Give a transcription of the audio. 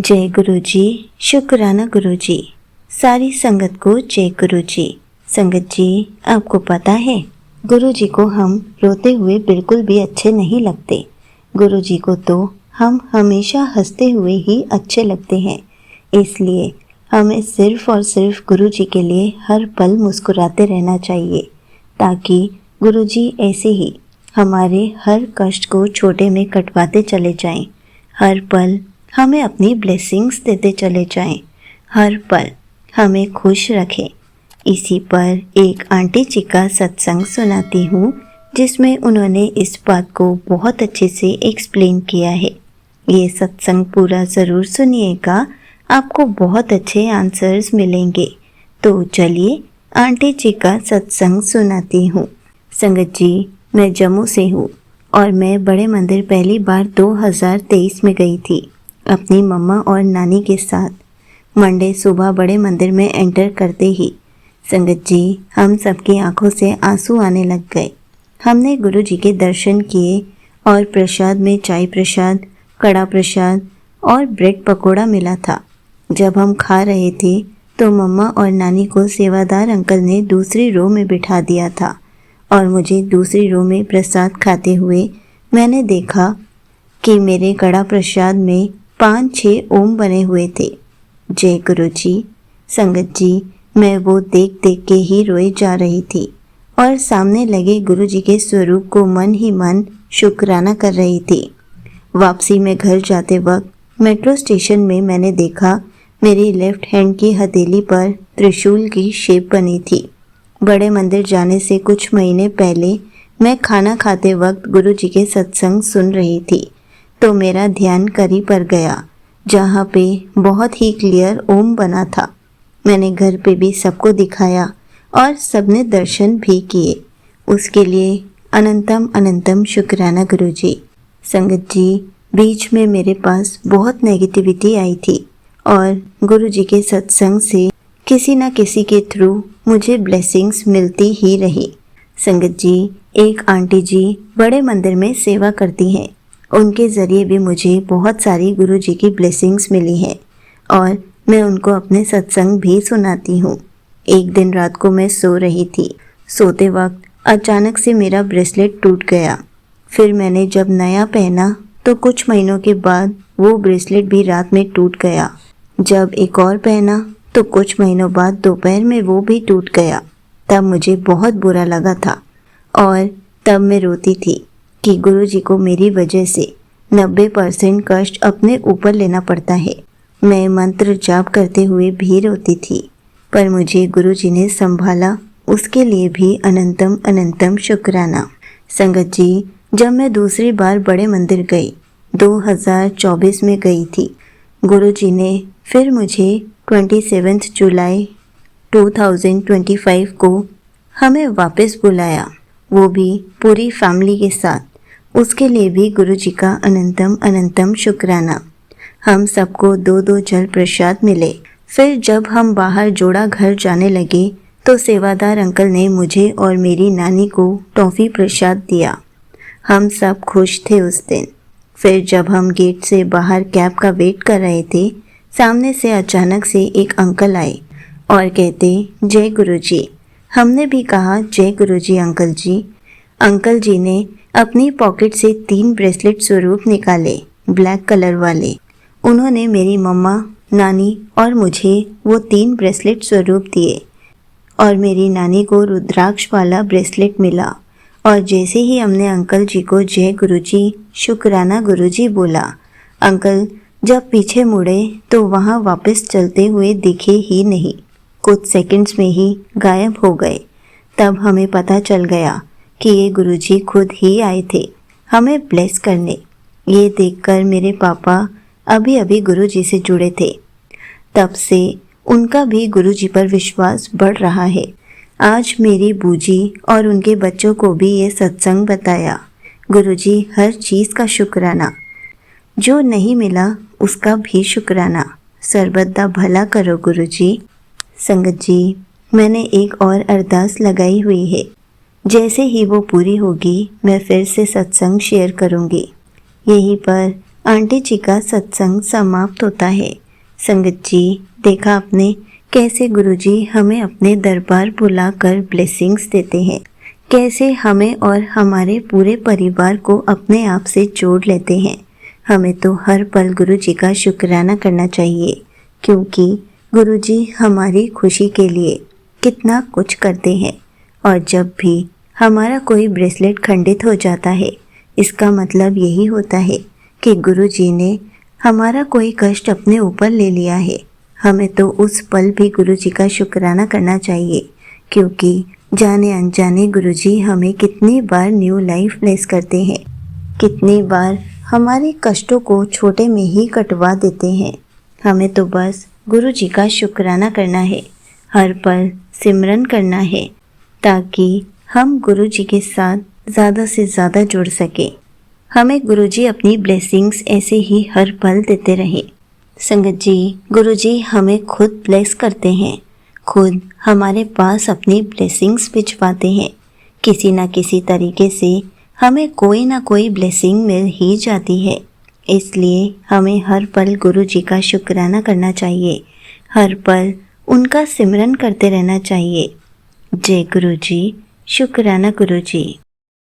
जय गुरु जी। शुक्राना गुरु जी। सारी संगत को जय गुरु जी। संगत जी, आपको पता है गुरु जी को हम रोते हुए बिल्कुल भी अच्छे नहीं लगते। गुरु जी को तो हम हमेशा हंसते हुए ही अच्छे लगते हैं। इसलिए हमें सिर्फ और सिर्फ गुरु जी के लिए हर पल मुस्कुराते रहना चाहिए, ताकि गुरु जी ऐसे ही हमारे हर कष्ट को छोटे में कटवाते चले जाएं। हर पल हमें अपनी ब्लेसिंग्स देते चले जाएं। हर पल हमें खुश रखें। इसी पर एक आंटी जी का सत्संग सुनाती हूँ, जिसमें उन्होंने इस बात को बहुत अच्छे से एक्सप्लेन किया है। ये सत्संग पूरा ज़रूर सुनिएगा, आपको बहुत अच्छे आंसर्स मिलेंगे। तो चलिए आंटी जी का सत्संग सुनाती हूँ। संगत जी, मैं जम्मू से हूँ और मैं बड़े मंदिर पहली बार 2023 में गई थी अपनी मम्मा और नानी के साथ। मंडे सुबह बड़े मंदिर में एंटर करते ही संगत जी, हम सबकी आंखों से आंसू आने लग गए। हमने गुरु जी के दर्शन किए और प्रसाद में चाय प्रसाद, कड़ा प्रसाद और ब्रेड पकोड़ा मिला था। जब हम खा रहे थे तो मम्मा और नानी को सेवादार अंकल ने दूसरी रो में बिठा दिया था और मुझे दूसरी रो में प्रसाद खाते हुए मैंने देखा कि मेरे कड़ा प्रसाद में 5-6 ओम बने हुए थे। जय गुरु जी। संगत जी, मैं वो देख देख के ही रोए जा रही थी और सामने लगे गुरु जी के स्वरूप को मन ही मन शुक्राना कर रही थी। वापसी में घर जाते वक्त मेट्रो स्टेशन में मैंने देखा मेरी लेफ्ट हैंड की हथेली पर त्रिशूल की शेप बनी थी। बड़े मंदिर जाने से कुछ महीने पहले मैं खाना खाते वक्त गुरु जी के सत्संग सुन रही थी, तो मेरा ध्यान करी पर गया जहाँ पे बहुत ही क्लियर ओम बना था। मैंने घर पे भी सबको दिखाया और सबने दर्शन भी किए। उसके लिए अनंतम अनंतम शुक्राना गुरु जी। संगत जी, बीच में मेरे पास बहुत नेगेटिविटी आई थी और गुरु जी के सत्संग से किसी न किसी के थ्रू मुझे ब्लेसिंग्स मिलती ही रही। संगत जी, एक आंटी जी बड़े मंदिर में सेवा करती हैं। उनके ज़रिए भी मुझे बहुत सारी गुरु जी की ब्लेसिंग्स मिली हैं और मैं उनको अपने सत्संग भी सुनाती हूँ। एक दिन रात को मैं सो रही थी। सोते वक्त अचानक से मेरा ब्रेसलेट टूट गया। फिर मैंने जब नया पहना तो कुछ महीनों के बाद वो ब्रेसलेट भी रात में टूट गया। जब एक और पहना तो कुछ महीनों बाद दोपहर में वो भी टूट गया। तब मुझे बहुत बुरा लगा था और तब मैं रोती थी कि गुरु जी को मेरी वजह से 90% कष्ट अपने ऊपर लेना पड़ता है। मैं मंत्र जाप करते हुए भी रोती थी, पर मुझे गुरु जी ने संभाला, उसके लिए भी अनंतम अनंतम शुक्राना। संगत जी, जब मैं दूसरी बार बड़े मंदिर गई 2024 में गई थी, गुरु जी ने फिर मुझे 27 जुलाई 2025 को हमें वापस बुलाया, वो भी पूरी फैमिली के साथ। उसके लिए भी गुरु जी का अनंतम अनंतम शुक्राना। हम सबको 2-2 जल प्रसाद मिले। फिर जब हम बाहर जोड़ा घर जाने लगे तो सेवादार अंकल ने मुझे और मेरी नानी को टॉफ़ी प्रसाद दिया। हम सब खुश थे उस दिन। फिर जब हम गेट से बाहर कैब का वेट कर रहे थे, सामने से अचानक से एक अंकल आए और कहते, जय गुरु जी। हमने भी कहा, जय गुरु जी अंकल जी। अंकल जी ने अपनी पॉकेट से 3 ब्रेसलेट स्वरूप निकाले, ब्लैक कलर वाले। उन्होंने मेरी मम्मा, नानी और मुझे वो 3 ब्रेसलेट स्वरूप दिए और मेरी नानी को रुद्राक्ष वाला ब्रेसलेट मिला। और जैसे ही हमने अंकल जी को जय गुरुजी, शुक्राना गुरुजी बोला, अंकल जब पीछे मुड़े तो वहाँ वापस चलते हुए दिखे ही नहीं, कुछ सेकंड्स में ही गायब हो गए। तब हमें पता चल गया कि ये गुरुजी खुद ही आए थे हमें ब्लेस करने। ये देखकर मेरे पापा अभी अभी गुरुजी से जुड़े थे। तब से उनका भी गुरुजी पर विश्वास बढ़ रहा है। आज मेरी बूजी और उनके बच्चों को भी ये सत्संग बताया। गुरुजी हर चीज़ का शुक्राना, जो नहीं मिला उसका भी शुक्राना। सर्वदा भला करो गुरुजी। संगत जी, मैंने एक और अरदास लगाई हुई है। जैसे ही वो पूरी होगी मैं फिर से सत्संग शेयर करूंगी। यहीं पर आंटी जी का सत्संग समाप्त होता है। संगत जी, देखा आपने कैसे गुरुजी हमें अपने दरबार बुलाकर ब्लेसिंग्स देते हैं, कैसे हमें और हमारे पूरे परिवार को अपने आप से जोड़ लेते हैं। हमें तो हर पल गुरुजी का शुक्राना करना चाहिए, क्योंकि गुरुजी हमारी खुशी के लिए कितना कुछ करते हैं। और जब भी हमारा कोई ब्रेसलेट खंडित हो जाता है, इसका मतलब यही होता है कि गुरुजी ने हमारा कोई कष्ट अपने ऊपर ले लिया है। हमें तो उस पल भी गुरुजी का शुक्राना करना चाहिए, क्योंकि जाने अनजाने गुरुजी हमें कितनी बार न्यू लाइफ ब्लेस करते हैं, कितनी बार हमारे कष्टों को छोटे में ही कटवा देते हैं। हमें तो बस गुरुजी का शुक्राना करना है, हर पल सिमरन करना है, ताकि हम गुरुजी के साथ ज़्यादा से ज़्यादा जुड़ सकें। हमें गुरुजी अपनी ब्लेसिंग्स ऐसे ही हर पल देते रहे। संगत जी, गुरुजी हमें खुद ब्लेस करते हैं, खुद हमारे पास अपनी ब्लेसिंग्स भिजवाते हैं। किसी ना किसी तरीके से हमें कोई ना कोई ब्लेसिंग मिल ही जाती है। इसलिए हमें हर पल गुरुजी का शुक्राना करना चाहिए, हर पल उनका सिमरन करते रहना चाहिए। जय गुरुजी, शुक्राना गुरुजी।